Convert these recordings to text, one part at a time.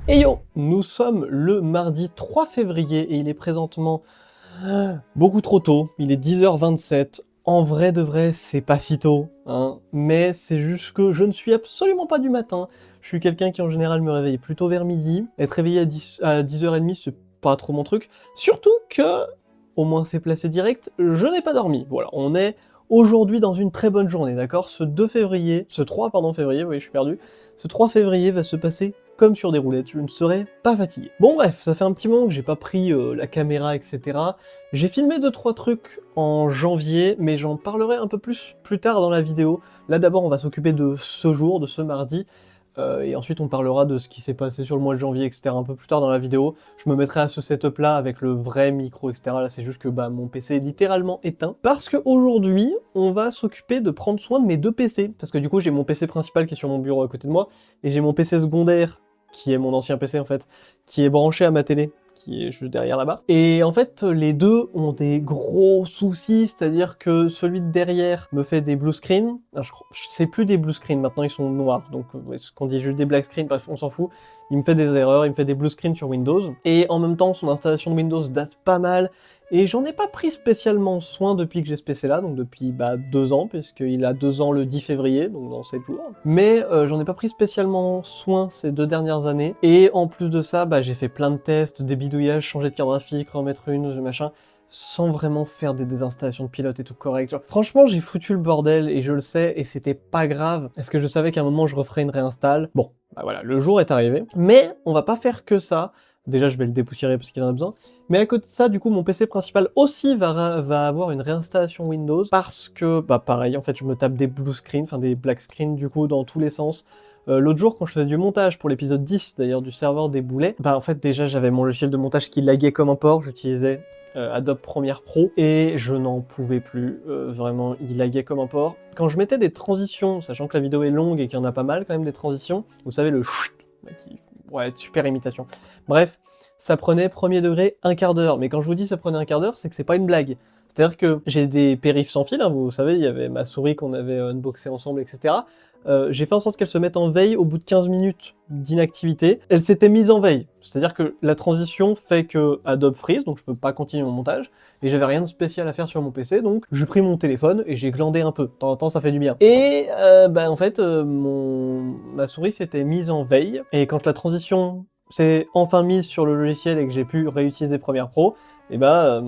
Et yo, nous sommes le mardi 3 février et il est présentement beaucoup trop tôt, il est 10h27. En vrai de vrai, c'est pas si tôt, hein, mais c'est juste que je ne suis absolument pas du matin. Je suis quelqu'un qui en général me réveille plutôt vers midi. Être réveillé à 10h30, c'est pas trop mon truc. Surtout que, au moins c'est placé direct, je n'ai pas dormi. Voilà, on est aujourd'hui dans une très bonne journée, d'accord? Ce 3 février, oui je suis perdu. Ce 3 février va se passer comme sur des roulettes, je ne serai pas fatigué. Bon bref, ça fait un petit moment que j'ai pas pris la caméra, etc. J'ai filmé 2-3 trucs en janvier, mais j'en parlerai un peu plus tard dans la vidéo. Là d'abord on va s'occuper de ce jour, de ce mardi, et ensuite on parlera de ce qui s'est passé sur le mois de janvier, etc. un peu plus tard dans la vidéo. Je me mettrai à ce setup là avec le vrai micro, etc. Là c'est juste que mon PC est littéralement éteint. Parce qu'aujourd'hui, on va s'occuper de prendre soin de mes deux PC. Parce que du coup j'ai mon PC principal qui est sur mon bureau à côté de moi, et j'ai mon PC secondaire, qui est mon ancien PC en fait, qui est branché à ma télé, qui est juste derrière là-bas. Et en fait, les deux ont des gros soucis, c'est-à-dire que celui de derrière me fait des blue screens. Alors, je sais plus des blue screens, maintenant ils sont noirs, donc ce qu'on dit juste des black screens, bref, on s'en fout. Il me fait des erreurs, il me fait des blue screens sur Windows, et en même temps, son installation de Windows date pas mal, et j'en ai pas pris spécialement soin depuis que j'ai ce PC là, donc depuis 2 ans, puisqu'il a 2 ans le 10 février, donc dans 7 jours. Mais j'en ai pas pris spécialement soin ces 2 dernières années, et en plus de ça, j'ai fait plein de tests, des bidouillages, changer de carte graphique, remettre une, machin, sans vraiment faire des désinstallations de pilote et tout correct. Genre, franchement, j'ai foutu le bordel, et je le sais, et c'était pas grave, parce que je savais qu'à un moment je referais une réinstall. Bon, voilà, le jour est arrivé. Mais on va pas faire que ça. Déjà, je vais le dépoussiérer parce qu'il en a besoin. Mais à côté de ça, du coup, mon PC principal aussi va avoir une réinstallation Windows parce que, pareil, en fait, je me tape des blue screens, enfin des black screens, du coup, dans tous les sens. L'autre jour, quand je faisais du montage pour l'épisode 10, d'ailleurs, du serveur des boulets, en fait, déjà, j'avais mon logiciel de montage qui laguait comme un porc, j'utilisais Adobe Premiere Pro, et je n'en pouvais plus, vraiment, il laguait comme un porc. Quand je mettais des transitions, sachant que la vidéo est longue et qu'il y en a pas mal quand même des transitions, vous savez, le chut, ouais, super imitation. Bref, ça prenait premier degré un quart d'heure, mais quand je vous dis ça prenait un quart d'heure, c'est que c'est pas une blague. C'est-à-dire que j'ai des périphes sans fil, hein, vous savez, il y avait ma souris qu'on avait unboxé ensemble, etc. J'ai fait en sorte qu'elle se mette en veille au bout de 15 minutes d'inactivité. Elle s'était mise en veille, c'est-à-dire que la transition fait que Adobe freeze, donc je peux pas continuer mon montage, et j'avais rien de spécial à faire sur mon PC, donc j'ai pris mon téléphone et j'ai glandé un peu. De temps en temps, ça fait du bien. Et en fait, ma souris s'était mise en veille, et quand la transition s'est enfin mise sur le logiciel et que j'ai pu réutiliser Premiere Pro, et ma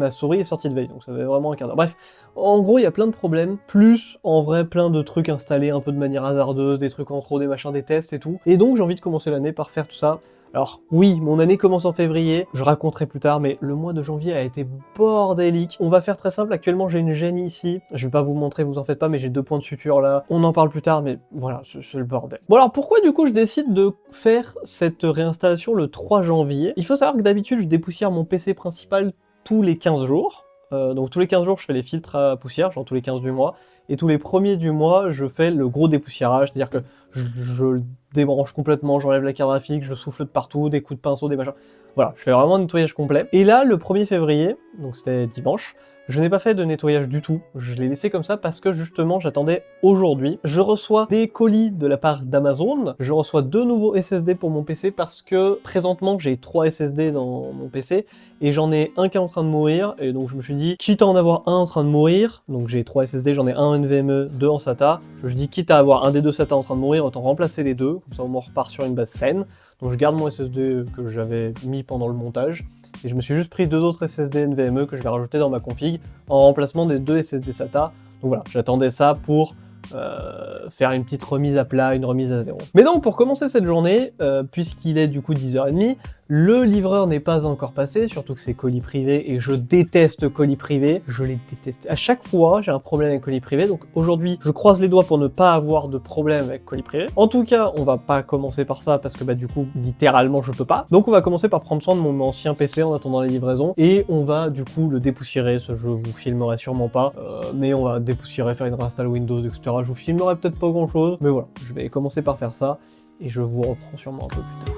souris est sortie de veille, donc ça fait vraiment un quart d'heure. Bref, en gros, il y a plein de problèmes, plus en vrai plein de trucs installés un peu de manière hasardeuse, des trucs en trop, des machins, des tests et tout. Et donc j'ai envie de commencer l'année par faire tout ça. Alors oui, mon année commence en février, je raconterai plus tard, mais le mois de janvier a été bordélique. On va faire très simple, actuellement j'ai une gêne ici, je vais pas vous montrer, vous en faites pas, mais j'ai 2 points de suture là, on en parle plus tard, mais voilà, c'est le bordel. Bon alors pourquoi du coup je décide de faire cette réinstallation le 3 janvier? Il faut savoir que d'habitude je dépoussière mon PC principal tous les 15 jours, donc tous les 15 jours je fais les filtres à poussière, genre tous les 15 du mois, et tous les premiers du mois je fais le gros dépoussiérage, c'est-à-dire que je le débranche complètement, j'enlève la carte graphique, je souffle de partout, des coups de pinceau, des machins. Voilà, je fais vraiment un nettoyage complet. Et là, le 1er février, donc c'était dimanche, je n'ai pas fait de nettoyage du tout, je l'ai laissé comme ça parce que justement j'attendais aujourd'hui. Je reçois des colis de la part d'Amazon, je reçois 2 nouveaux SSD pour mon PC parce que présentement j'ai 3 SSD dans mon PC et j'en ai un qui est en train de mourir, et donc je me suis dit, quitte à en avoir un en train de mourir, donc j'ai 3 SSD, j'en ai un en NVMe, 2 en SATA, je me dis quitte à avoir un des 2 SATA en train de mourir, autant remplacer les 2, comme ça on repart sur une base saine. Donc je garde mon SSD que j'avais mis pendant le montage, et je me suis juste pris 2 autres SSD NVMe que je vais rajouter dans ma config, en remplacement des 2 SSD SATA. Donc voilà, j'attendais ça pour faire une petite remise à plat, une remise à zéro. Mais donc pour commencer cette journée, puisqu'il est du coup 10h30, le livreur n'est pas encore passé, surtout que c'est colis privé, et je déteste colis privé, je les déteste. À chaque fois, j'ai un problème avec colis privé, donc aujourd'hui, je croise les doigts pour ne pas avoir de problème avec colis privé. En tout cas, on va pas commencer par ça, parce que du coup, littéralement, je peux pas. Donc on va commencer par prendre soin de mon ancien PC en attendant les livraisons, et on va du coup le dépoussiérer, ce je vous filmerai sûrement pas, mais on va dépoussiérer, faire une réinstall Windows, etc. Je vous filmerai peut-être pas grand chose, mais voilà, je vais commencer par faire ça, et je vous reprends sûrement un peu plus tard.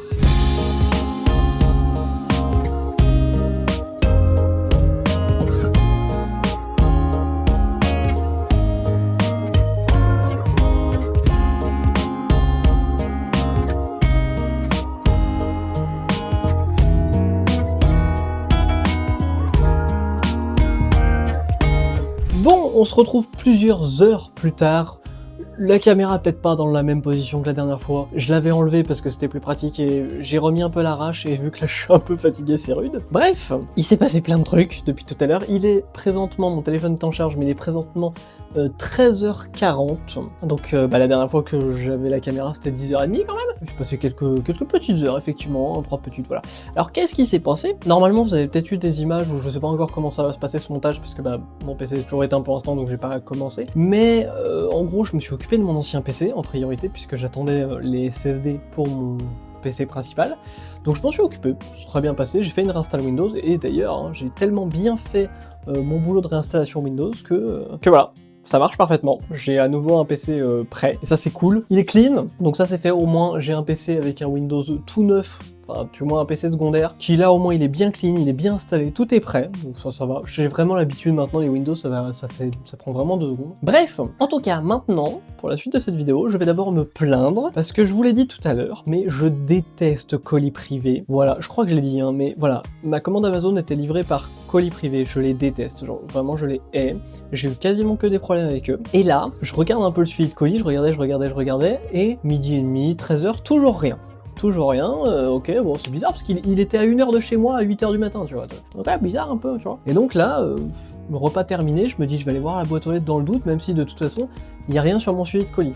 on se retrouve plusieurs heures plus tard. La caméra peut-être pas dans la même position que la dernière fois. Je l'avais enlevée parce que c'était plus pratique et j'ai remis un peu l'arrache et vu que là je suis un peu fatigué, c'est rude. Bref, il s'est passé plein de trucs depuis tout à l'heure. Il est présentement, mon téléphone est en charge, mais il est présentement 13h40. Donc la dernière fois que j'avais la caméra c'était 10h30 quand même. J'ai passé quelques petites heures effectivement, 3 petites, voilà. Alors qu'est-ce qui s'est passé? Normalement vous avez peut-être eu des images où je sais pas encore comment ça va se passer ce montage parce que mon PC est toujours éteint pour l'instant donc j'ai pas commencé. Mais en gros je me suis occupé de mon ancien PC en priorité puisque j'attendais les SSD pour mon PC principal. Donc je m'en suis occupé, c'est très bien passé, j'ai fait une réinstall Windows et d'ailleurs j'ai tellement bien fait mon boulot de réinstallation Windows que voilà. Ça marche parfaitement, j'ai à nouveau un PC prêt, et ça c'est cool. Il est clean, donc ça c'est fait, au moins j'ai un PC avec un Windows tout neuf, enfin du moins un PC secondaire, qui là au moins il est bien clean, il est bien installé, tout est prêt, donc ça va. J'ai vraiment l'habitude maintenant, les Windows ça prend vraiment 2 secondes. Bref, en tout cas maintenant, pour la suite de cette vidéo, je vais d'abord me plaindre, parce que je vous l'ai dit tout à l'heure, mais je déteste colis privé. Voilà, je crois que je l'ai dit, hein, mais voilà, ma commande Amazon était livrée par colis privé, je les déteste, genre vraiment je les hais, j'ai eu quasiment que des problèmes avec eux. Et là, je regarde un peu le suivi de colis, je regardais, et midi et demi, 13h, toujours rien. Toujours rien, ok, bon c'est bizarre parce qu'il était à 1h de chez moi à 8h du matin, tu vois. Donc ouais, bizarre un peu, tu vois. Et donc là, repas terminé, je me dis je vais aller voir la boîte aux lettres dans le doute, même si de toute façon, il n'y a rien sur mon suivi de colis.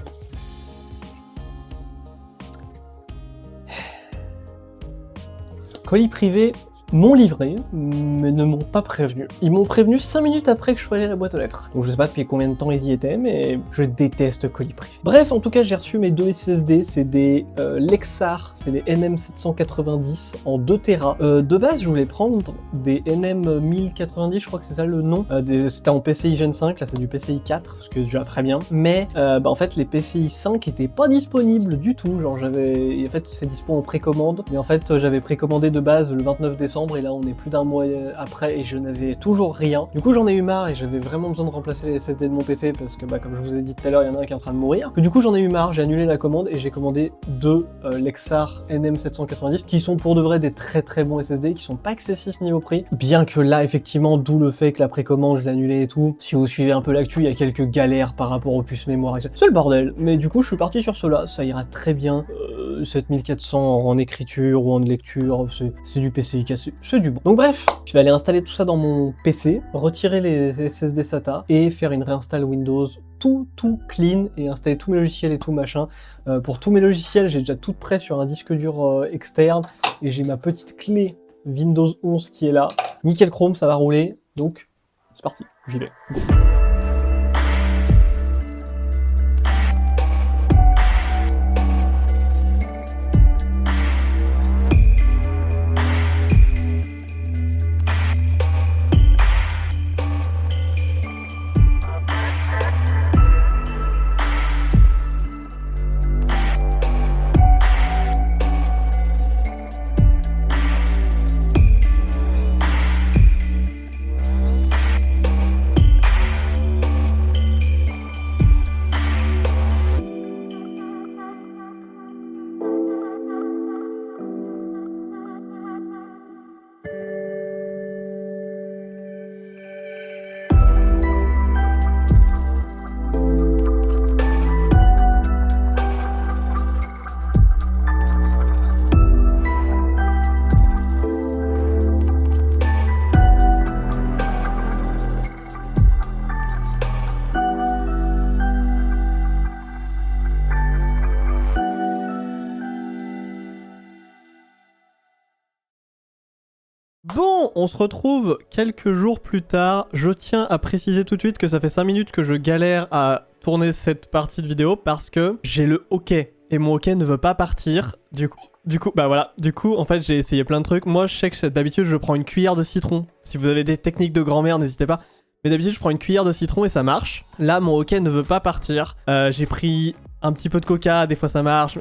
Colis privé m'ont livré, mais ne m'ont pas prévenu. Ils m'ont prévenu 5 minutes après que je sois allé à la boîte aux lettres. Donc je sais pas depuis combien de temps ils y étaient, mais je déteste colis privé. Bref, en tout cas, j'ai reçu mes 2 SSD, c'est des Lexar, c'est des NM790 en 2 Tera. De base, je voulais prendre des NM1090, je crois que c'est ça le nom. C'était en PCI Gen 5, là c'est du PCI 4, ce qui est déjà très bien. Mais en fait, les PCI 5 étaient pas disponibles du tout. Genre en fait, c'est dispo en précommande, mais en fait, j'avais précommandé de base le 29 décembre. Et là on est plus d'un mois après et je n'avais toujours rien. Du coup j'en ai eu marre et j'avais vraiment besoin de remplacer les SSD de mon PC parce que comme je vous ai dit tout à l'heure, il y en a un qui est en train de mourir. Du coup j'en ai eu marre, j'ai annulé la commande et j'ai commandé 2 Lexar NM790 qui sont pour de vrai des très très bons SSD, qui sont pas excessifs niveau prix. Bien que là effectivement, d'où le fait que la précommande je l'ai annulée et tout. Si vous suivez un peu l'actu, il y a quelques galères par rapport aux puces mémoire et tout. C'est le bordel. Mais du coup je suis parti sur cela, ça ira très bien. 7400 en écriture ou en lecture, c'est du PCI 4. C'est du bon. Donc bref, je vais aller installer tout ça dans mon PC, retirer les SSD SATA et faire une réinstall Windows tout clean et installer tous mes logiciels et tout machin. Pour tous mes logiciels, j'ai déjà tout prêt sur un disque dur externe et j'ai ma petite clé Windows 11 qui est là. Nickel chrome, ça va rouler. Donc c'est parti, j'y vais. Go. Bon, on se retrouve quelques jours plus tard. Je tiens à préciser tout de suite que ça fait 5 minutes que je galère à tourner cette partie de vidéo parce que j'ai le hockey et mon hockey ne veut pas partir. Du coup, en fait, j'ai essayé plein de trucs. Moi, je sais que d'habitude, je prends une cuillère de citron. Si vous avez des techniques de grand-mère, n'hésitez pas. Mais d'habitude, je prends une cuillère de citron et ça marche. Là, mon hockey ne veut pas partir. J'ai pris un petit peu de coca, des fois ça marche.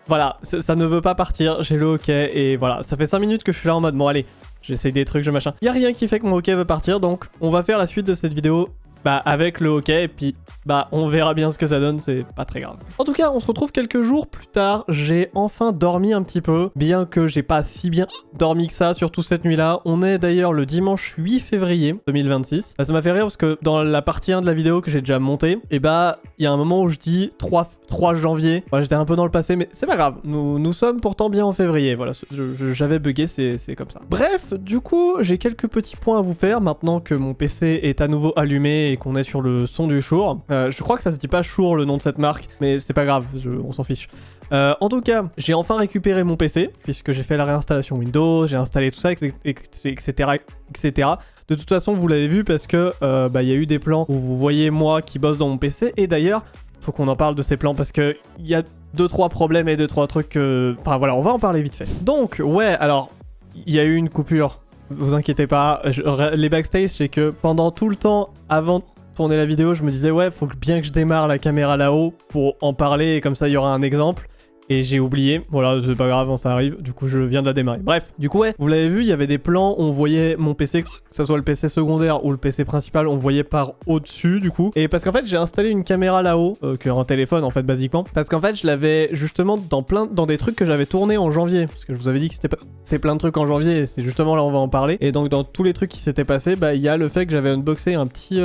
Voilà, ça ne veut pas partir. J'ai le hockey et voilà. Ça fait 5 minutes que je suis là en mode, bon allez, j'essaye des trucs, machin. Y a rien qui fait que mon hockey veut partir, donc on va faire la suite de cette vidéo bah avec le hockey, et puis bah on verra bien ce que ça donne, c'est pas très grave. En tout cas, on se retrouve quelques jours plus tard, j'ai enfin dormi un petit peu, bien que j'ai pas si bien dormi que ça, surtout cette nuit-là. On est d'ailleurs le dimanche 8 février 2026. Bah, ça m'a fait rire parce que dans la partie 1 de la vidéo que j'ai déjà montée, et bah il y a un moment où je dis 3 janvier. Voilà, j'étais un peu dans le passé, mais c'est pas grave. Nous sommes pourtant bien en février. Voilà, j'avais bugué, c'est comme ça. Bref, du coup, j'ai quelques petits points à vous faire maintenant que mon PC est à nouveau allumé et qu'on est sur le son du Shure. Je crois que ça se dit pas Shure le nom de cette marque, mais c'est pas grave, on s'en fiche. En tout cas, j'ai enfin récupéré mon PC, puisque j'ai fait la réinstallation Windows, j'ai installé tout ça, etc., etc. De toute façon, vous l'avez vu parce que bah, y a eu des plans où vous voyez moi qui bosse dans mon PC, et d'ailleurs, faut qu'on en parle de ces plans parce que il y a 2-3 problèmes et 2-3 trucs Enfin voilà, on va en parler vite fait. Donc, ouais, alors, il y a eu une coupure, vous inquiétez pas, les backstage, c'est que pendant tout le temps, avant de tourner la vidéo, je me disais, ouais, faut bien que je démarre la caméra là-haut pour en parler, et comme ça, il y aura un exemple. Et j'ai oublié, voilà, c'est pas grave, ça arrive, du coup je viens de la démarrer. Bref, du coup ouais, vous l'avez vu, il y avait des plans où on voyait mon PC, que ce soit le PC secondaire ou le PC principal, on voyait par au-dessus du coup. Et parce qu'en fait j'ai installé une caméra là-haut, qu'un téléphone en fait basiquement, parce qu'en fait je l'avais justement dans des trucs que j'avais tourné en janvier, parce que je vous avais dit que c'est plein de trucs en janvier, et c'est justement là on va en parler. Et donc dans tous les trucs qui s'étaient passés, bah il y a le fait que j'avais unboxé un petit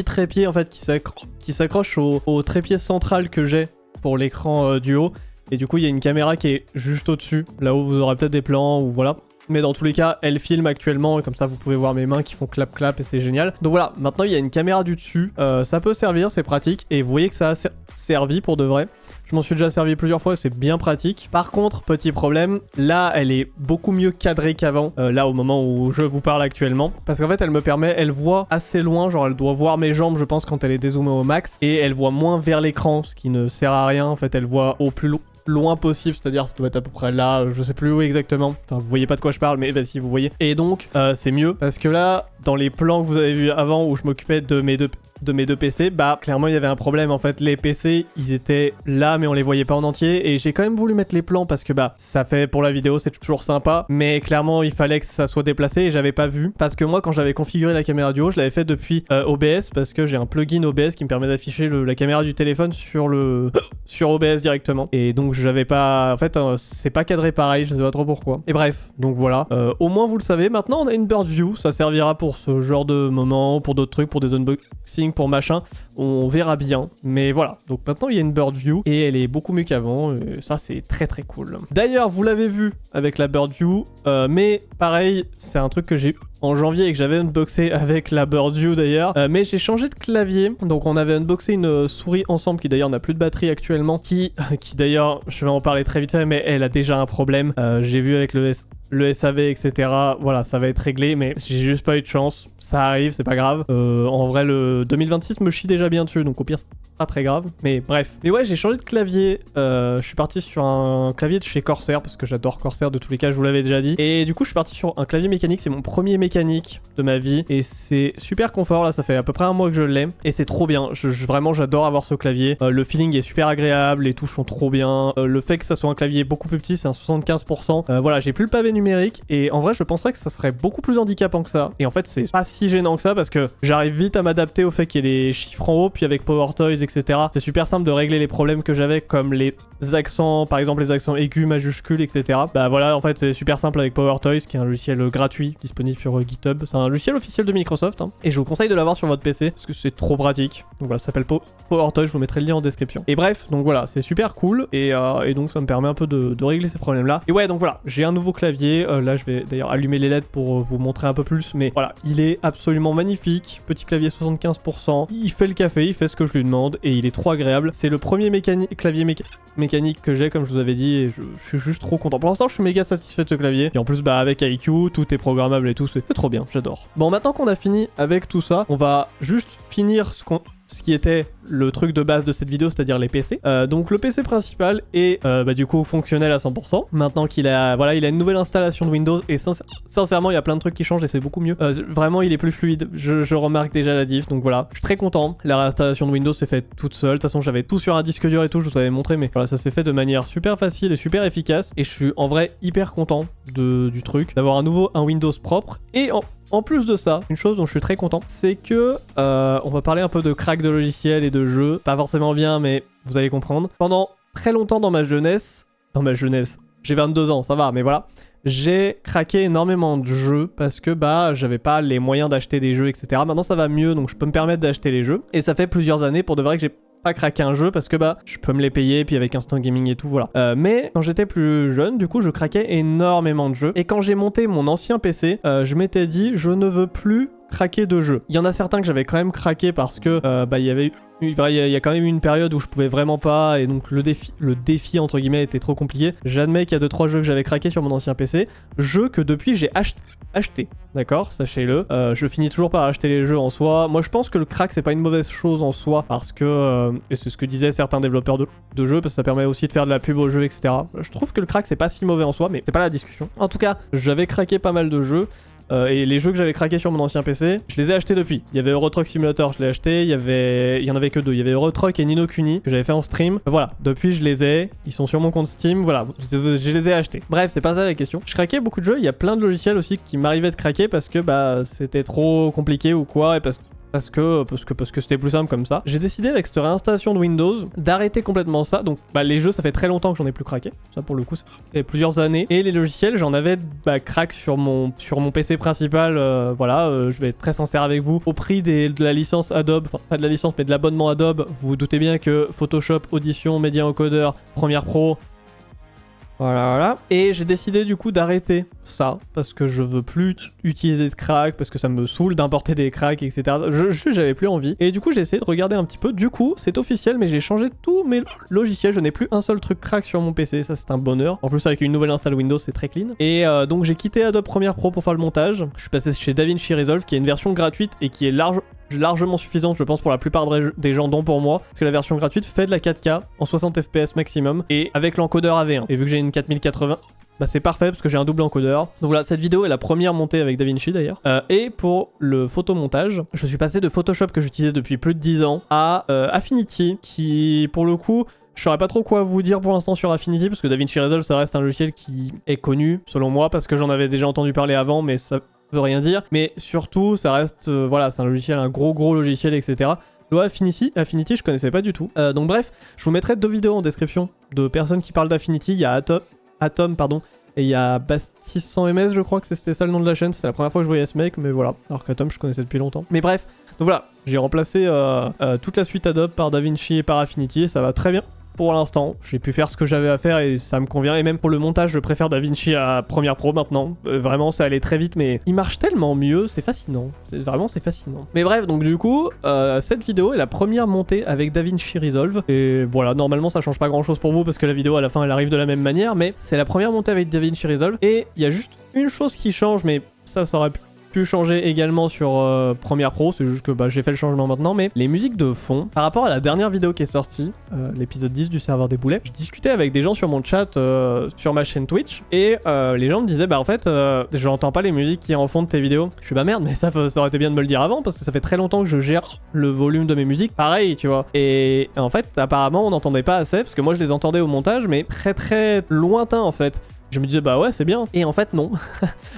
trépied en fait qui s'accroche au trépied central que j'ai pour l'écran du haut. Et du coup, il y a une caméra qui est juste au-dessus, là où vous aurez peut-être des plans, ou voilà. Mais dans tous les cas, elle filme actuellement, et comme ça, vous pouvez voir mes mains qui font clap-clap, et c'est génial. Donc voilà, maintenant, il y a une caméra du dessus. Ça peut servir, c'est pratique, et vous voyez que ça a servi pour de vrai. Je m'en suis déjà servi plusieurs fois, c'est bien pratique. Par contre, petit problème, là, elle est beaucoup mieux cadrée qu'avant, là, au moment où je vous parle actuellement. Parce qu'en fait, elle voit assez loin, genre elle doit voir mes jambes, je pense, quand elle est dézoomée au max. Et elle voit moins vers l'écran, ce qui ne sert à rien. En fait, elle voit au plus loin possible, c'est-à-dire ça doit être à peu près là, je sais plus où exactement, enfin vous voyez pas de quoi je parle, mais bah si vous voyez. Et donc c'est mieux, parce que là, dans les plans que vous avez vus avant où je m'occupais de mes deux PC, bah clairement il y avait un problème en fait. Les PC ils étaient là mais on les voyait pas en entier, et j'ai quand même voulu mettre les plans parce que bah ça fait pour la vidéo, c'est toujours sympa, mais clairement il fallait que ça soit déplacé et j'avais pas vu, parce que moi quand j'avais configuré la caméra du haut, je l'avais fait depuis OBS, parce que j'ai un plugin OBS qui me permet d'afficher la caméra du téléphone sur OBS directement, et donc j'avais pas, en fait c'est pas cadré pareil, je sais pas trop pourquoi. Et bref, donc voilà, au moins vous le savez. Maintenant on a une bird view, ça servira pour ce genre de moment, pour d'autres trucs, pour des unboxings, pour machin, on verra bien, mais voilà. Donc maintenant il y a une bird view et elle est beaucoup mieux qu'avant, et ça c'est très très cool. D'ailleurs vous l'avez vu avec la bird view, mais pareil, c'est un truc que j'ai en janvier et que j'avais unboxé avec la bird view d'ailleurs, mais j'ai changé de clavier. Donc on avait unboxé une souris ensemble qui d'ailleurs n'a plus de batterie actuellement, qui d'ailleurs, je vais en parler très vite fait, mais elle a déjà un problème. J'ai vu avec le SAV, etc. Voilà, ça va être réglé, mais j'ai juste pas eu de chance. Ça arrive, c'est pas grave. En vrai, le 2026 me chie déjà bien dessus, donc au pire, c'est pas très grave. Mais bref. Mais ouais, j'ai changé de clavier. Je suis parti sur un clavier de chez Corsair, parce que j'adore Corsair de tous les cas, je vous l'avais déjà dit. Et du coup, je suis parti sur un clavier mécanique. C'est mon premier mécanique de ma vie. Et c'est super confort, là, ça fait à peu près un mois que je l'ai. Et c'est trop bien. Vraiment, j'adore avoir ce clavier. Le feeling est super agréable, les touches sont trop bien. Le fait que ça soit un clavier beaucoup plus petit, c'est un 75%. Voilà, j'ai plus le pavé numérique, et en vrai je penserais que ça serait beaucoup plus handicapant que ça, et en fait c'est pas si gênant que ça, parce que j'arrive vite à m'adapter au fait qu'il y ait les chiffres en haut, puis avec PowerToys, etc. c'est super simple de régler les problèmes que j'avais, comme les accents, par exemple les accents aigus, majuscules, etc. Bah voilà, en fait c'est super simple avec PowerToys, qui est un logiciel gratuit disponible sur GitHub. C'est un logiciel officiel de Microsoft, hein, et je vous conseille de l'avoir sur votre PC parce que c'est trop pratique. Donc voilà, ça s'appelle PowerToys, je vous mettrai le lien en description. Et bref, donc voilà, c'est super cool, et donc ça me permet un peu de régler ces problèmes là. Et ouais, donc voilà, j'ai un nouveau clavier. Là je vais d'ailleurs allumer les LED pour vous montrer un peu plus, mais voilà, il est absolument magnifique. Petit clavier 75%, il fait le café, il fait ce que je lui demande, et il est trop agréable. C'est le premier clavier mécanique que j'ai, comme je vous avais dit, et je suis juste trop content. Pour l'instant je suis méga satisfait de ce clavier, et en plus bah avec IQ, tout est programmable et tout, c'est trop bien, j'adore. Bon, maintenant qu'on a fini avec tout ça, on va juste finir ce qui était le truc de base de cette vidéo, c'est-à-dire les PC. Donc le PC principal est bah, du coup fonctionnel à 100%. Maintenant qu'il a, voilà, il a une nouvelle installation de Windows, et sincèrement il y a plein de trucs qui changent et c'est beaucoup mieux. Vraiment il est plus fluide, je remarque déjà la diff, donc voilà, je suis très content. La réinstallation de Windows s'est faite toute seule, de toute façon j'avais tout sur un disque dur et tout, je vous avais montré, mais voilà, ça s'est fait de manière super facile et super efficace, et je suis en vrai hyper content du truc, d'avoir un Windows propre, et En plus de ça, une chose dont je suis très content, c'est que on va parler un peu de crack de logiciels et de jeux. Pas forcément bien, mais vous allez comprendre. Pendant très longtemps dans ma jeunesse, j'ai 22 ans, ça va, mais voilà. J'ai craqué énormément de jeux parce que bah j'avais pas les moyens d'acheter des jeux, etc. Maintenant ça va mieux, donc je peux me permettre d'acheter les jeux. Et ça fait plusieurs années pour de vrai que j'ai pas craqué un jeu parce que bah je peux me les payer, puis avec Instant Gaming et tout, voilà. Mais quand j'étais plus jeune, du coup je craquais énormément de jeux. Et quand j'ai monté mon ancien PC, je m'étais dit je ne veux plus craquer de jeux. Il y en a certains que j'avais quand même craqué parce que bah il y avait il y a quand même eu une période où je pouvais vraiment pas, et donc le défi entre guillemets était trop compliqué. J'admets qu'il y a 2-3 jeux que j'avais craqué sur mon ancien PC, jeux que depuis j'ai acheté, d'accord, sachez-le. Je finis toujours par acheter les jeux en soi. Moi je pense que le crack c'est pas une mauvaise chose en soi, parce que, et c'est ce que disaient certains développeurs de jeux, parce que ça permet aussi de faire de la pub aux jeux, etc. Je trouve que le crack c'est pas si mauvais en soi, mais c'est pas la discussion. En tout cas, j'avais craqué pas mal de jeux. Et les jeux que j'avais craqués sur mon ancien PC, je les ai achetés depuis. Il y avait Euro Truck Simulator, je l'ai acheté. Il y en avait que 2. Il y avait Euro Truck et Ni no Kuni que j'avais fait en stream. Voilà, depuis je les ai. Ils sont sur mon compte Steam. Voilà, je les ai achetés. Bref, c'est pas ça la question. Je craquais beaucoup de jeux. Il y a plein de logiciels aussi qui m'arrivaient de craquer parce que bah c'était trop compliqué ou quoi, et parce que c'était plus simple comme ça. J'ai décidé avec cette réinstallation de Windows d'arrêter complètement ça. Donc bah, les jeux, ça fait très longtemps que j'en ai plus craqué. Ça pour le coup, ça fait plusieurs années. Et les logiciels, j'en avais crack sur mon PC principal. Voilà, je vais être très sincère avec vous. Au prix de la licence Adobe, enfin pas de la licence mais de l'abonnement Adobe, vous vous doutez bien que Photoshop, Audition, Media Encoder, Premiere Pro... Voilà. Et j'ai décidé du coup d'arrêter ça parce que je veux plus utiliser de crack, parce que ça me saoule d'importer des cracks, etc. J'avais plus envie. Et du coup j'ai essayé de regarder un petit peu. Du coup c'est officiel, mais j'ai changé tous mes logiciels. Je n'ai plus un seul truc crack sur mon PC. Ça c'est un bonheur. En plus avec une nouvelle install Windows c'est très clean. Et donc j'ai quitté Adobe Premiere Pro pour faire le montage. Je suis passé chez DaVinci Resolve qui est une version gratuite et qui est largement suffisante je pense pour la plupart des gens, dont pour moi, parce que la version gratuite fait de la 4K en 60 fps maximum et avec l'encodeur AV1. Et vu que j'ai une 4080, bah c'est parfait parce que j'ai un double encodeur. Donc voilà, cette vidéo est la première montée avec DaVinci d'ailleurs. Et pour le photomontage, je suis passé de Photoshop que j'utilisais depuis plus de 10 ans à Affinity, qui pour le coup... Je saurais pas trop quoi vous dire pour l'instant sur Affinity, parce que DaVinci Resolve ça reste un logiciel qui est connu selon moi, parce que j'en avais déjà entendu parler avant, mais ça veut rien dire. Mais surtout ça reste, voilà, c'est un logiciel, un gros logiciel, etc. Affinity, je connaissais pas du tout. Donc bref, je vous mettrai 2 vidéos en description de personnes qui parlent d'Affinity. Il y a Atom, pardon, et il y a Bastille 100 ms, je crois que c'était ça le nom de la chaîne. C'est la première fois que je voyais ce mec, mais voilà. Alors qu'Atom je connaissais depuis longtemps. Mais bref, donc voilà, j'ai remplacé toute la suite Adobe par DaVinci et par Affinity, et ça va très bien. Pour l'instant, j'ai pu faire ce que j'avais à faire et ça me convient. Et même pour le montage, je préfère DaVinci à Premiere Pro maintenant. Vraiment, ça allait très vite, mais il marche tellement mieux, c'est fascinant. C'est fascinant. Mais bref, donc du coup, cette vidéo est la première montée avec DaVinci Resolve. Et voilà, normalement, ça change pas grand chose pour vous parce que la vidéo à la fin, elle arrive de la même manière. Mais c'est la première montée avec DaVinci Resolve. Et il y a juste une chose qui change, mais ça aurait pu changer également sur Premiere Pro, c'est juste que bah, j'ai fait le changement maintenant, mais les musiques de fond, par rapport à la dernière vidéo qui est sortie, l'épisode 10 du serveur des boulets, je discutais avec des gens sur mon chat sur ma chaîne Twitch, et les gens me disaient bah en fait je n'entends pas les musiques qui est en fond de tes vidéos. Je suis bah merde, mais ça aurait été bien de me le dire avant, parce que ça fait très longtemps que je gère le volume de mes musiques, pareil tu vois, et en fait apparemment on n'entendait pas assez, parce que moi je les entendais au montage, mais très lointain en fait. Je me disais bah ouais c'est bien, et en fait non,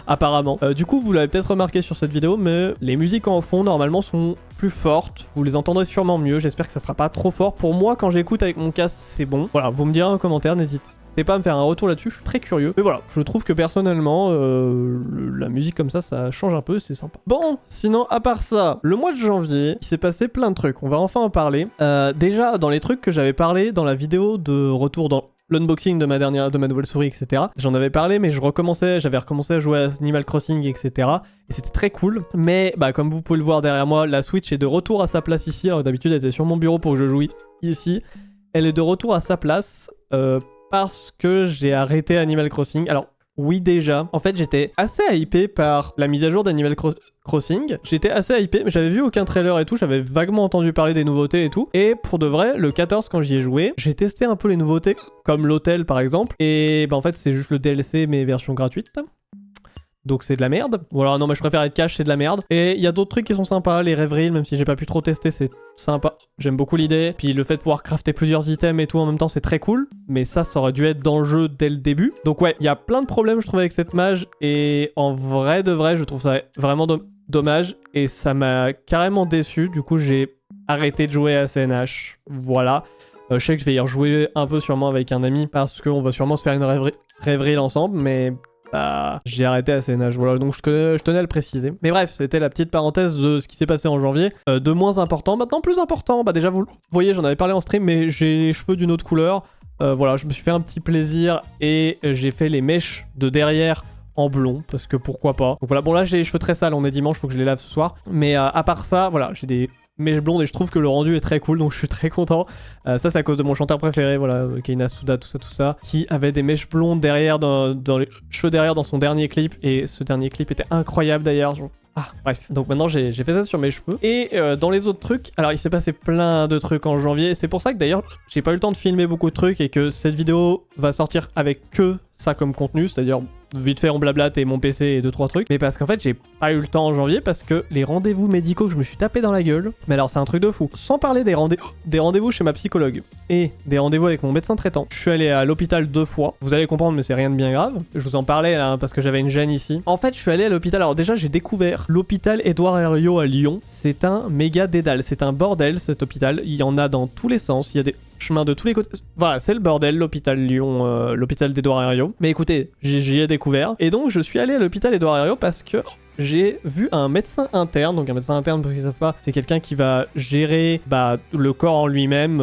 apparemment. Du coup vous l'avez peut-être remarqué sur cette vidéo, mais les musiques en fond normalement sont plus fortes, vous les entendrez sûrement mieux, j'espère que ça sera pas trop fort. Pour moi quand j'écoute avec mon casque c'est bon. Voilà, vous me direz en commentaire, n'hésitez pas à me faire un retour là-dessus, je suis très curieux. Mais voilà, je trouve que personnellement, la musique comme ça change un peu, c'est sympa. Bon, sinon à part ça, le mois de janvier, il s'est passé plein de trucs, on va enfin en parler. Déjà dans les trucs que j'avais parlé dans la vidéo de retour dans l'unboxing de ma nouvelle souris, etc. J'en avais parlé, mais j'avais recommencé à jouer à Animal Crossing, etc. Et c'était très cool. Mais bah comme vous pouvez le voir derrière moi, la Switch est de retour à sa place ici. Alors d'habitude elle était sur mon bureau pour que je joue ici. Elle est de retour à sa place parce que j'ai arrêté Animal Crossing. Alors oui déjà, en fait j'étais assez hypé par la mise à jour d'Animal Crossing. J'étais assez hypé, mais j'avais vu aucun trailer et tout, j'avais vaguement entendu parler des nouveautés et tout. Et pour de vrai, le 14 quand j'y ai joué, j'ai testé un peu les nouveautés, comme l'hôtel par exemple. Et bah en fait c'est juste le DLC mais version gratuite. donc c'est de la merde. Voilà, non mais je préfère être cash, c'est de la merde. Et il y a d'autres trucs qui sont sympas, les rêveries, même si j'ai pas pu trop tester, c'est sympa. J'aime beaucoup l'idée. Puis le fait de pouvoir crafter plusieurs items et tout en même temps, c'est très cool. Mais ça aurait dû être dans le jeu dès le début. Donc ouais, il y a plein de problèmes je trouve avec cette mage. Et en vrai de vrai, je trouve ça vraiment dommage. Et ça m'a carrément déçu. Du coup, j'ai arrêté de jouer à CNH. Voilà. Je sais que je vais y rejouer un peu sûrement avec un ami parce qu'on va sûrement se faire une rêverie ensemble, mais bah, j'ai arrêté à CNH. Voilà, donc je tenais à le préciser. Mais bref, c'était la petite parenthèse de ce qui s'est passé en janvier. De moins important, maintenant plus important. Bah déjà, vous voyez, j'en avais parlé en stream, mais j'ai les cheveux d'une autre couleur. Voilà, je me suis fait un petit plaisir et j'ai fait les mèches de derrière en blond, parce que pourquoi pas. Donc voilà, bon là j'ai les cheveux très sales, on est dimanche, faut que je les lave ce soir. Mais à part ça, voilà, j'ai des mèches blondes et je trouve que le rendu est très cool, donc je suis très content. Ça c'est à cause de mon chanteur préféré, voilà, Keina Suda, tout ça, qui avait des mèches blondes derrière, dans les cheveux derrière dans son dernier clip, et ce dernier clip était incroyable d'ailleurs. Ah, bref. Donc maintenant, j'ai fait ça sur mes cheveux. Et dans les autres trucs, alors il s'est passé plein de trucs en janvier. C'est pour ça que d'ailleurs, j'ai pas eu le temps de filmer beaucoup de trucs et que cette vidéo va sortir avec que ça comme contenu, c'est-à-dire vite fait on blablate et mon PC et 2-3 trucs. Mais parce qu'en fait, j'ai pas eu le temps en janvier parce que les rendez-vous médicaux que je me suis tapé dans la gueule, mais alors c'est un truc de fou. Sans parler des rendez-vous chez ma psychologue et des rendez-vous avec mon médecin traitant. Je suis allé à l'hôpital 2 fois. Vous allez comprendre, mais c'est rien de bien grave. Je vous en parlais là, parce que j'avais une gêne ici. En fait, je suis allé à l'hôpital. Alors déjà, j'ai découvert l'hôpital Édouard Herriot à Lyon. C'est un méga dédale. C'est un bordel cet hôpital. Il y en a dans tous les sens. Il y a des chemins de tous les côtés. Voilà, c'est le bordel, l'hôpital Lyon, l'hôpital d'Édouard Herriot. Mais écoutez, j'y ai découvert. Et donc, je suis allé à l'hôpital Édouard Herriot parce que j'ai vu un médecin interne. Donc un médecin interne, pour ceux qui ne savent pas, c'est quelqu'un qui va gérer le corps en lui-même,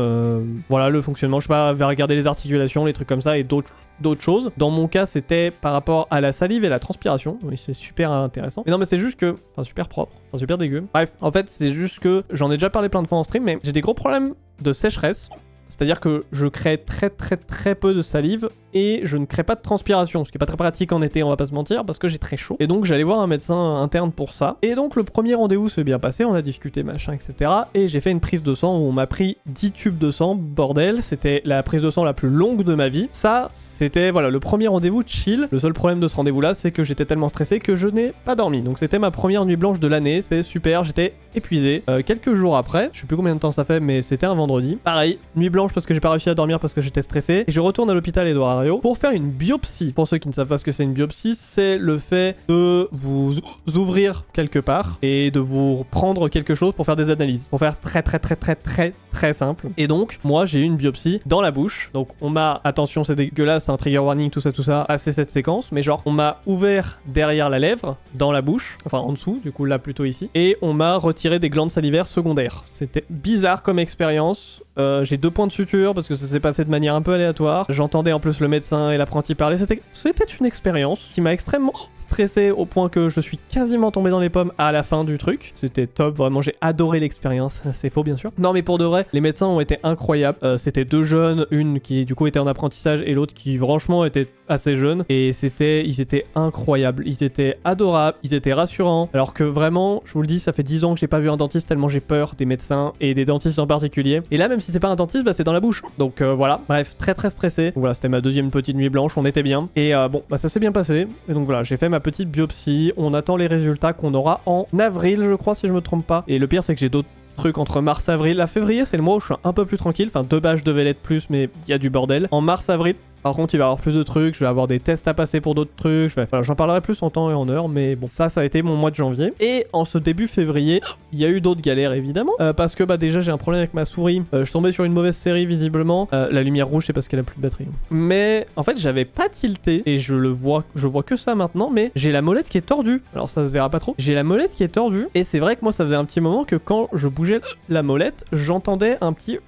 voilà, le fonctionnement, je sais pas, va regarder les articulations, les trucs comme ça et d'autres choses. Dans mon cas, c'était par rapport à la salive et la transpiration. Oui, c'est super intéressant. Mais non, mais c'est juste que... Enfin, super propre. Enfin, super dégueu. Bref, en fait, c'est juste que... J'en ai déjà parlé plein de fois en stream, mais j'ai des gros problèmes de sécheresse. C'est-à-dire que je crée très peu de salive et je ne crée pas de transpiration, ce qui est pas très pratique en été, on va pas se mentir, parce que j'ai très chaud. Et donc j'allais voir un médecin interne pour ça. Et donc le premier rendez-vous s'est bien passé, on a discuté machin, etc. Et j'ai fait une prise de sang où on m'a pris 10 tubes de sang, bordel, c'était la prise de sang la plus longue de ma vie. Ça, c'était voilà le premier rendez-vous chill. Le seul problème de ce rendez-vous-là, c'est que j'étais tellement stressé que je n'ai pas dormi. Donc c'était ma première nuit blanche de l'année, c'est super, j'étais épuisé. Quelques jours après, je sais plus combien de temps ça fait, mais c'était un vendredi. Pareil, nuit blanche parce que j'ai pas réussi à dormir parce que j'étais stressé. Et je retourne à l'hôpital Édouard Herriot pour faire une biopsie. Pour ceux qui ne savent pas ce que c'est une biopsie, c'est le fait de vous ouvrir quelque part et de vous prendre quelque chose pour faire des analyses. Pour faire très simple. Et donc, moi, j'ai eu une biopsie dans la bouche. Donc, on m'a... Attention, c'est dégueulasse, c'est un trigger warning, tout ça, assez cette séquence. Mais genre, on m'a ouvert derrière la lèvre, dans la bouche, enfin en dessous, du coup là plutôt ici. Et on m'a retiré des glandes salivaires secondaires. C'était bizarre comme expérience. J'ai 2 points de suture parce que ça s'est passé de manière un peu aléatoire. J'entendais en plus le médecin et l'apprenti parler. C'était une expérience qui m'a extrêmement stressé au point que je suis quasiment tombé dans les pommes à la fin du truc. C'était top, vraiment j'ai adoré l'expérience. C'est faux bien sûr. Non mais pour de vrai, les médecins ont été incroyables. C'était 2 jeunes, une qui du coup était en apprentissage et l'autre qui franchement était assez jeune. Et ils étaient incroyables. Ils étaient adorables, ils étaient rassurants. Alors que vraiment, je vous le dis, ça fait 10 ans que j'ai pas vu un dentiste tellement j'ai peur des médecins et des dentistes en particulier. Et là même si c'est pas un dentiste, c'est dans la bouche. Donc voilà, bref, très stressé. Donc, voilà, c'était ma deuxième petite nuit blanche, on était bien. Et bon, ça s'est bien passé. Et donc voilà, j'ai fait ma petite biopsie. On attend les résultats qu'on aura en avril, je crois, si je me trompe pas. Et le pire, c'est que j'ai d'autres trucs entre mars-avril. La février, c'est le mois où je suis un peu plus tranquille. Enfin, de base, je devais l'être plus, mais il y a du bordel. En mars-avril, par contre, il va y avoir plus de trucs, je vais avoir des tests à passer pour d'autres trucs, voilà, j'en parlerai plus en temps et en heure, mais bon, ça a été mon mois de janvier. Et en ce début février, il y a eu d'autres galères évidemment, parce que déjà j'ai un problème avec ma souris, je suis tombé sur une mauvaise série visiblement, la lumière rouge c'est parce qu'elle a plus de batterie. Mais en fait j'avais pas tilté, et je vois que ça maintenant, mais j'ai la molette qui est tordue, alors ça se verra pas trop, j'ai la molette qui est tordue, et c'est vrai que moi ça faisait un petit moment que quand je bougeais la molette, j'entendais un petit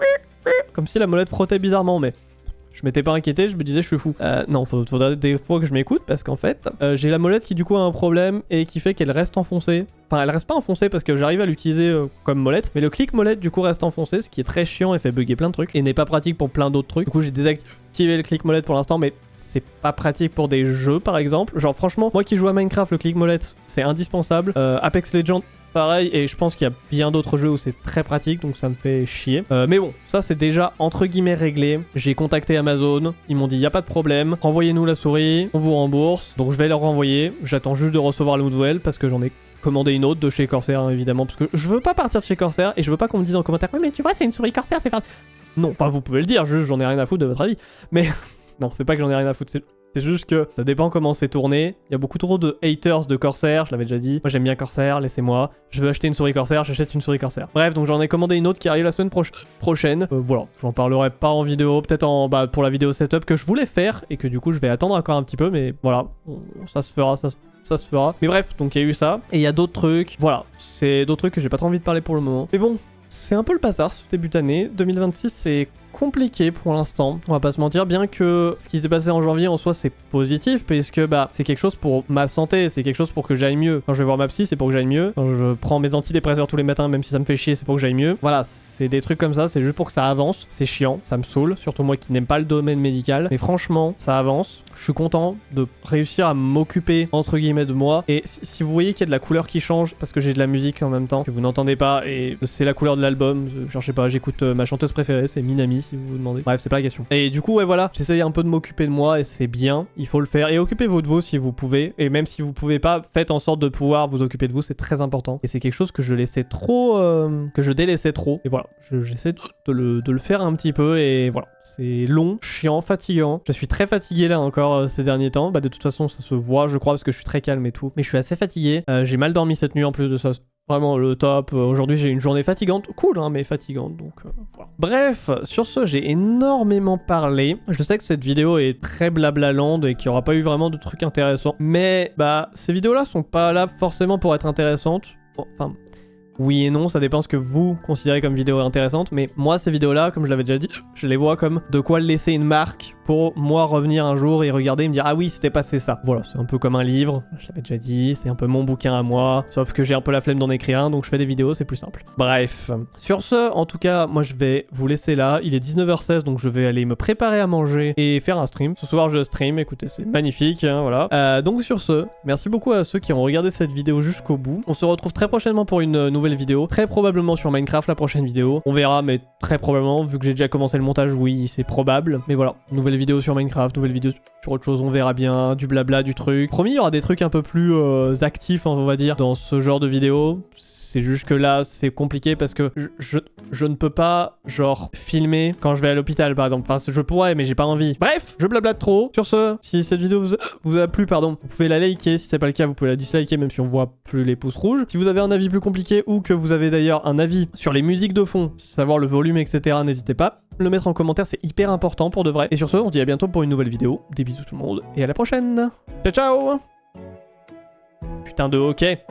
comme si la molette frottait bizarrement, mais... Je m'étais pas inquiété, je me disais je suis fou. Non, faudrait des fois que je m'écoute parce qu'en fait, j'ai la molette qui du coup a un problème et qui fait qu'elle reste enfoncée. Enfin, elle reste pas enfoncée parce que j'arrive à l'utiliser comme molette, mais le clic molette du coup reste enfoncé, ce qui est très chiant et fait bugger plein de trucs et n'est pas pratique pour plein d'autres trucs. Du coup, j'ai désactivé le clic molette pour l'instant, mais c'est pas pratique pour des jeux par exemple. Genre franchement, moi qui joue à Minecraft, le clic molette c'est indispensable. Apex Legends pareil, et je pense qu'il y a bien d'autres jeux où c'est très pratique, donc ça me fait chier. Mais bon, ça c'est déjà entre guillemets réglé. J'ai contacté Amazon, ils m'ont dit y a pas de problème, renvoyez-nous la souris, on vous rembourse. Donc je vais leur renvoyer. J'attends juste de recevoir la nouvelle parce que j'en ai commandé une autre de chez Corsair, hein, évidemment, parce que je veux pas partir de chez Corsair et je veux pas qu'on me dise en commentaire oui mais tu vois c'est une souris Corsair, c'est pas... Non, enfin vous pouvez le dire, juste j'en ai rien à foutre de votre avis. Mais non, c'est pas que j'en ai rien à foutre, c'est juste que ça dépend comment c'est tourné. Il y a beaucoup trop de haters de Corsair, je l'avais déjà dit. Moi j'aime bien Corsair, laissez-moi. Je veux acheter une souris Corsair, j'achète une souris Corsair. Bref, donc j'en ai commandé une autre qui arrive la semaine prochaine. Voilà, j'en parlerai pas en vidéo, peut-être en pour la vidéo setup que je voulais faire et que du coup je vais attendre encore un petit peu, mais voilà, ça se fera, ça se fera. Mais bref, donc il y a eu ça. Et il y a d'autres trucs. Voilà, c'est d'autres trucs que j'ai pas trop envie de parler pour le moment. Mais bon, c'est un peu le bazar ce début d'année. 2026, c'est compliqué pour l'instant, on va pas se mentir, bien que ce qui s'est passé en janvier en soi c'est positif, parce que bah c'est quelque chose pour ma santé, c'est quelque chose pour que j'aille mieux. Quand je vais voir ma psy, c'est pour que j'aille mieux. Quand je prends mes antidépresseurs tous les matins, même si ça me fait chier, c'est pour que j'aille mieux. Voilà, c'est des trucs comme ça, c'est juste pour que ça avance. C'est chiant, ça me saoule, surtout moi qui n'aime pas le domaine médical. Mais franchement, ça avance. Je suis content de réussir à m'occuper entre guillemets de moi. Et si vous voyez qu'il y a de la couleur qui change, parce que j'ai de la musique en même temps, que vous n'entendez pas, et c'est la couleur de l'album, je sais pas, j'écoute ma chanteuse préférée, c'est Minami, si vous vous demandez. Bref, c'est pas la question. Et du coup, ouais, voilà, j'essaye un peu de m'occuper de moi et c'est bien, il faut le faire. Et occupez-vous de vous si vous pouvez. Et même si vous pouvez pas, faites en sorte de pouvoir vous occuper de vous, c'est très important. Et c'est quelque chose que je laissais trop, que je délaissais trop. Et voilà, j'essaie de le faire un petit peu et voilà. C'est long, chiant, fatigant. Je suis très fatigué là encore ces derniers temps. Bah de toute façon, ça se voit, je crois, parce que je suis très calme et tout. Mais je suis assez fatigué. J'ai mal dormi cette nuit en plus de ça. Vraiment le top. Aujourd'hui j'ai une journée fatigante. Cool hein, mais fatigante. Donc voilà. Bref, sur ce j'ai énormément parlé. Je sais que cette vidéo est très blablalande et qu'il n'y aura pas eu vraiment de trucs intéressants. Mais bah ces vidéos là sont pas là forcément pour être intéressantes. Bon, enfin... Oui et non, ça dépend ce que vous considérez comme vidéo intéressante, mais moi ces vidéos-là, comme je l'avais déjà dit, je les vois comme de quoi laisser une marque pour moi revenir un jour et regarder et me dire ah oui c'était passé ça. Voilà, c'est un peu comme un livre, je l'avais déjà dit, c'est un peu mon bouquin à moi, sauf que j'ai un peu la flemme d'en écrire un, donc je fais des vidéos, c'est plus simple. Bref, sur ce, en tout cas, moi je vais vous laisser là, il est 19h16, donc je vais aller me préparer à manger et faire un stream. Ce soir je stream, écoutez, c'est magnifique, hein, voilà. Donc sur ce, merci beaucoup à ceux qui ont regardé cette vidéo jusqu'au bout. On se retrouve très prochainement pour une nouvelle vidéo, très probablement sur Minecraft la prochaine vidéo. On verra, mais très probablement, vu que j'ai déjà commencé le montage, oui, c'est probable. Mais voilà, nouvelle vidéo sur Minecraft, nouvelle vidéo sur autre chose, on verra bien, du blabla, du truc. Promis, il y aura des trucs un peu plus actifs, hein, on va dire, dans ce genre de vidéo. C'est juste que là, c'est compliqué parce que je ne peux pas, genre, filmer quand je vais à l'hôpital, par exemple. Enfin, je pourrais, mais j'ai pas envie. Bref, je blablate trop. Sur ce, si cette vidéo vous a plu, pardon, vous pouvez la liker. Si c'est pas le cas, vous pouvez la disliker, même si on voit plus les pouces rouges. Si vous avez un avis plus compliqué ou que vous avez d'ailleurs un avis sur les musiques de fond, savoir le volume, etc., n'hésitez pas. Le mettre en commentaire, c'est hyper important pour de vrai. Et sur ce, on se dit à bientôt pour une nouvelle vidéo. Des bisous tout le monde et à la prochaine. Ciao, ciao. Putain de hockey.